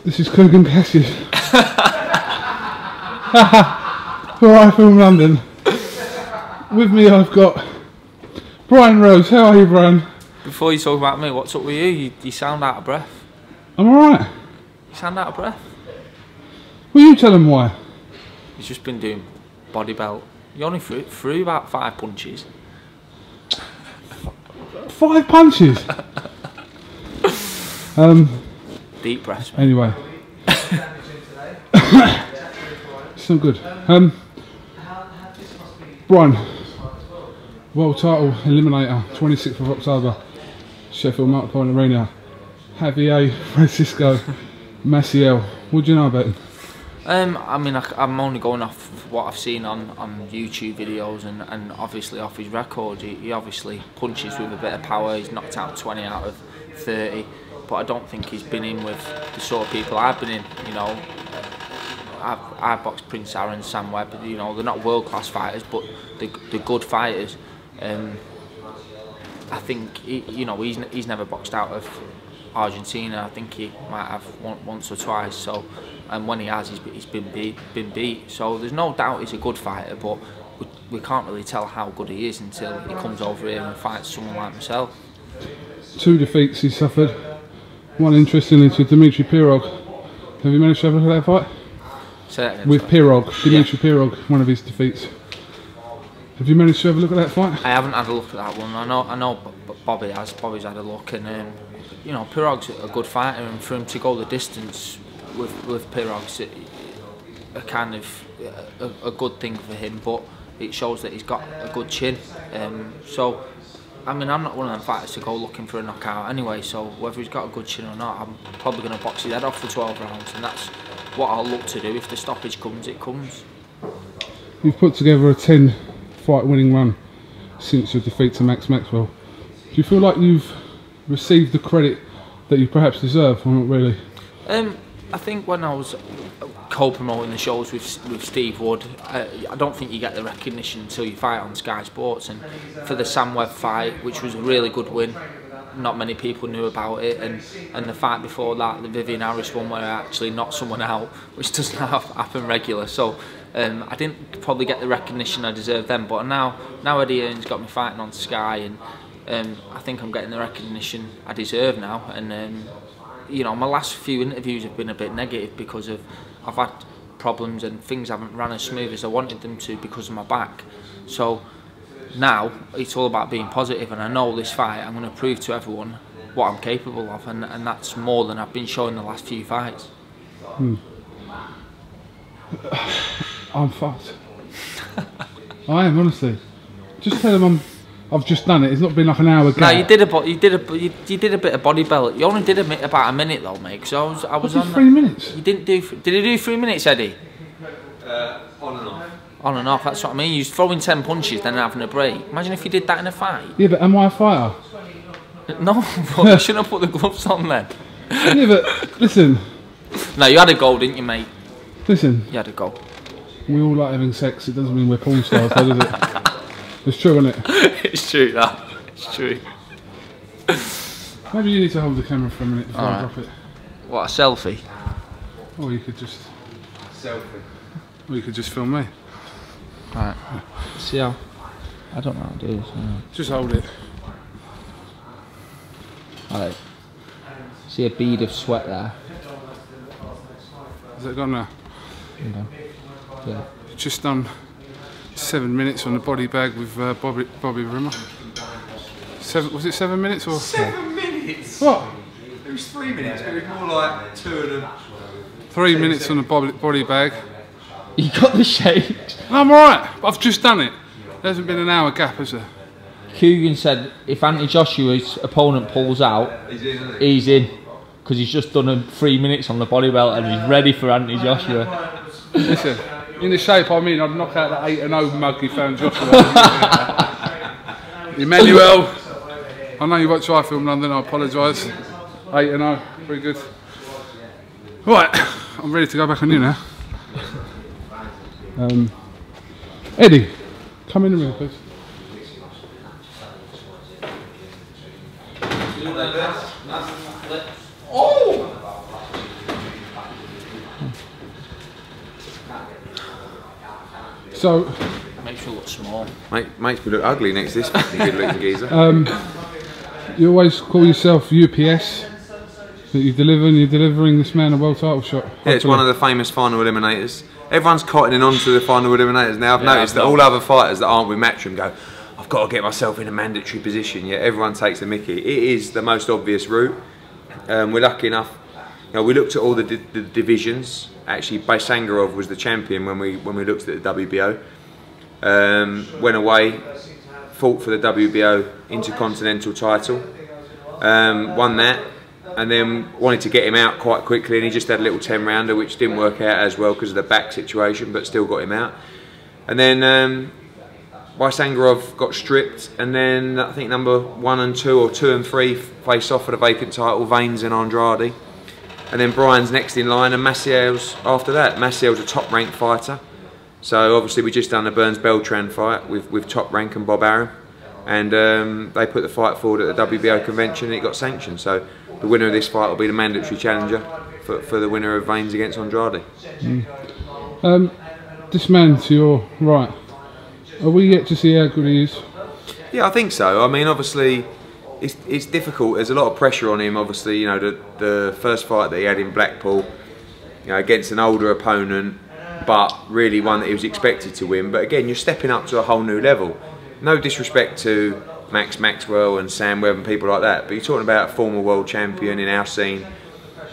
This is KUGAN CASSIUS. Alright, from London. With me I've got Brian Rose. How are you, Brian? Before you talk about me, what's up with you? You sound out of breath. I'm alright. You sound out of breath. Will you tell him why? He's just been doing body belt. You only threw about 5 punches. 5 punches? Deep breaths. Anyway. It's not good. Brian, world title Eliminator, 26th of October, Sheffield Arena. JAVIER, Francisco, Maciel. What do you know about him? I mean, I'm only going off what I've seen on YouTube videos and obviously off his record. He obviously punches with a bit of power. He's knocked out 20 out of 30, but I don't think he's been in with the sort of people I've been in. You know, I've boxed Prince Aaron, Sam Webb. You know, they're not world-class fighters, but they're good fighters. I think he's never boxed out of Argentina. I think he might have once or twice. So, and when he has, he's been beat. So there's no doubt he's a good fighter, but we can't really tell how good he is until he comes over here and fights someone like myself. 2 defeats he suffered. One, interestingly, to Dimitri Pirog. Have you managed to have a look at that fight? With Pirog, Dimitri Pirog, one of his defeats. Have you managed to have a look at that fight? I haven't had a look at that one. I know Bobby has. Bobby's had a look, and you know, Pirog's a good fighter, and for him to go the distance with Pirog's a kind of a good thing for him, but it shows that he's got a good chin. So, I mean, I'm not one of them fighters to go looking for a knockout anyway, so whether he's got a good chin or not, I'm probably going to box his head off for 12 rounds, and that's what I'll look to do. If the stoppage comes, it comes. You've put together a 10-fight winning run since your defeat to Max Maxwell. Do you feel like you've received the credit that you perhaps deserve, or not really? I think when I was co-promoting the shows with Steve Wood, I don't think you get the recognition until you fight on Sky Sports. And for the Sam Webb fight, which was a really good win, not many people knew about it. And the fight before that, the Vivian Harris one, where I actually knocked someone out, which doesn't happen regular. So I didn't probably get the recognition I deserved then. But now Eddie Hearn's got me fighting on Sky, and I think I'm getting the recognition I deserve now. And you know, my last few interviews have been a bit negative because I've had problems and things haven't run as smooth as I wanted them to because of my back. So now it's all about being positive, and I know this fight I'm going to prove to everyone what I'm capable of, and that's more than I've been showing the last few fights. I'm fucked. I am, honestly. Just tell them I've just done it. It's not been like an hour. No, you did a bit of body belt. You only did about a minute though, mate. So I was on 3 minutes. You didn't do. Did you do 3 minutes, Eddie? On and off. On and off. That's what I mean. You're throwing 10 punches, then having a break. Imagine if you did that in a fight. Yeah, but am I a fighter? No, you shouldn't have put the gloves on then. Yeah, but listen. No, you had a go, didn't you, mate? Listen. You had a go. We all like having sex. It doesn't mean we're porn stars, though, does it? It's true, isn't it? It's true, that. It's true. Maybe you need to hold the camera for a minute before I drop it. What, a selfie? Or you could just... Selfie. Or you could just film me. Right. See how... I don't know how to do this. Just hold it. Alright. See a bead of sweat there? Is that gone now? Okay. Yeah. Just done 7 minutes on the body bag with Bobby Rimmer. Was it 7 minutes or? 7 minutes? What? It was 3 minutes, but it was more like 2 of them. 3 minutes on the body bag. You got the shakes. No, I'm alright, but I've just done it. There hasn't been an hour gap, has there? KUGAN said if Anthony Joshua's opponent pulls out, he's in. Because he's just done 3 minutes on the body belt and he's ready for Anthony Joshua. Listen, in the shape I'm in, I'd knock out that 8-0 mug he found Joshua. Emmanuel, I know you watch iFilm London, I apologise. 8-0, very good. Right, I'm ready to go back on you now. Eddie, come in a minute, please. Oh! So makes you look small. Makes me look ugly next to this fucking good looking geezer. You always call yourself UPS. That you're delivering this man a world title shot. Yeah, it's one of the famous final eliminators. Everyone's cottoning on to the final eliminators now. I've noticed that all other fighters that aren't with Matchroom go, I've got to get myself in a mandatory position. Yeah, everyone takes the mickey. It is the most obvious route. We're lucky enough. You know, we looked at all the divisions. Actually, Baysangarov was the champion when we looked at the WBO. Went away, fought for the WBO Intercontinental title, won that. And then wanted to get him out quite quickly, and he just had a little 10-rounder, which didn't work out as well because of the back situation, but still got him out. And then Baysangarov got stripped, and then I think number 1 and 2 or 2 and 3 face off for the vacant title, Vanes and Andrade. And then Brian's next in line, and Maciel's after that. Maciel's a top-ranked fighter, so obviously we just done the Burns-Beltran fight with Top Rank and Bob Arum, and they put the fight forward at the WBO convention, and it got sanctioned. So the winner of this fight will be the mandatory challenger for the winner of Vanes against Andrade. This man to your right, are we yet to see how good he is? Yeah, I think so. I mean, obviously, it's difficult. There's a lot of pressure on him. Obviously, you know, the first fight that he had in Blackpool, you know, against an older opponent, but really one that he was expected to win. But again, you're stepping up to a whole new level. No disrespect to Max Maxwell and Sam Webb and people like that, but you're talking about a former world champion in our scene.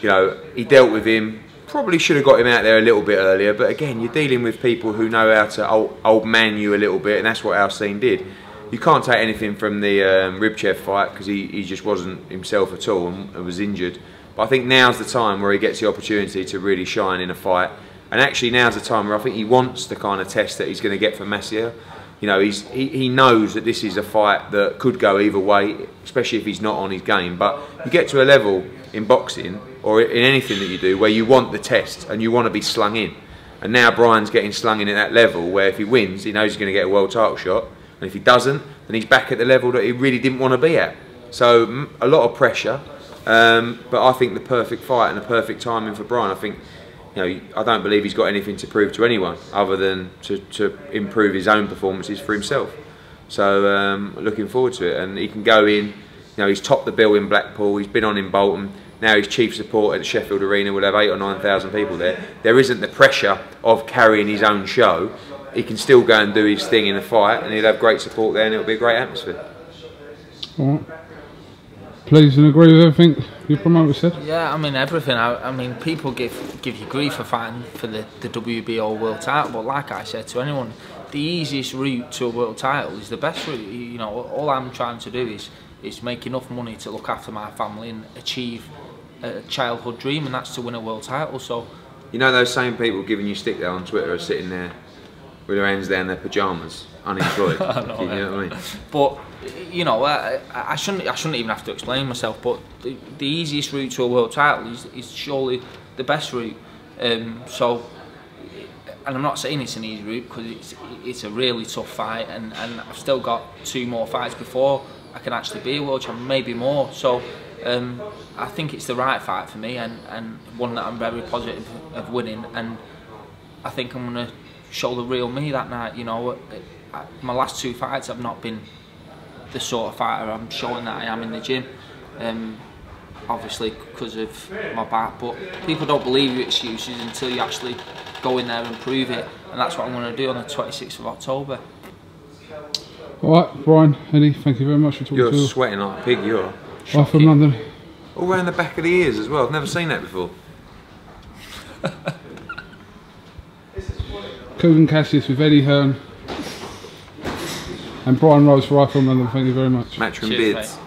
You know, he dealt with him, probably should have got him out there a little bit earlier, but again, you're dealing with people who know how to old man you a little bit, and that's what our scene did. You can't take anything from the Ribchev fight because he just wasn't himself at all and was injured. But I think now's the time where he gets the opportunity to really shine in a fight, and actually now's the time where I think he wants the kind of test that he's going to get from Maciel. You know, he knows that this is a fight that could go either way, especially if he's not on his game. But you get to a level in boxing or in anything that you do where you want the test and you want to be slung in. And now Brian's getting slung in at that level where if he wins, he knows he's going to get a world title shot. And if he doesn't, then he's back at the level that he really didn't want to be at. So a lot of pressure, but I think the perfect fight and the perfect timing for Brian. I think, you know, I don't believe he's got anything to prove to anyone other than to improve his own performances for himself. So looking forward to it, and he can go in. You know, he's topped the bill in Blackpool. He's been on in Bolton. Now he's chief support at Sheffield Arena. We'll have 8,000 or 9,000 people there. There isn't the pressure of carrying his own show. He can still go and do his thing in a fight, and he'll have great support there, and it'll be a great atmosphere. All right. Please and agree with everything your promoter said? Yeah, I mean everything. I mean people give you grief for fighting for the WBO world title, but like I said to anyone, the easiest route to a world title is the best route. You know, all I'm trying to do is make enough money to look after my family and achieve a childhood dream, and that's to win a world title. So, you know, those same people giving you stick there on Twitter are sitting there with their hands down their pyjamas, unemployed. I know, you know what I mean? But you know, I shouldn't even have to explain myself. But the easiest route to a world title is surely the best route. So, and I'm not saying it's an easy route because it's a really tough fight, and I've still got 2 more fights before I can actually be a world champion, maybe more. So I think it's the right fight for me, and one that I'm very positive of winning. And I think I'm going to show the real me that night. You know, my last 2 fights I've not been the sort of fighter I'm showing that I am in the gym. Obviously because of my back, but people don't believe your excuses until you actually go in there and prove it, and that's what I'm going to do on the 26th of October. Alright, Brian, Eddie, thank you very much for talking to us. You're sweating like a pig, you're. Bye from London. All round the back of the ears as well, I've never seen that before. KUGAN CASSIUS with Eddie Hearn and Brian Rose for I from London, thank you very much. Matchroom Bids.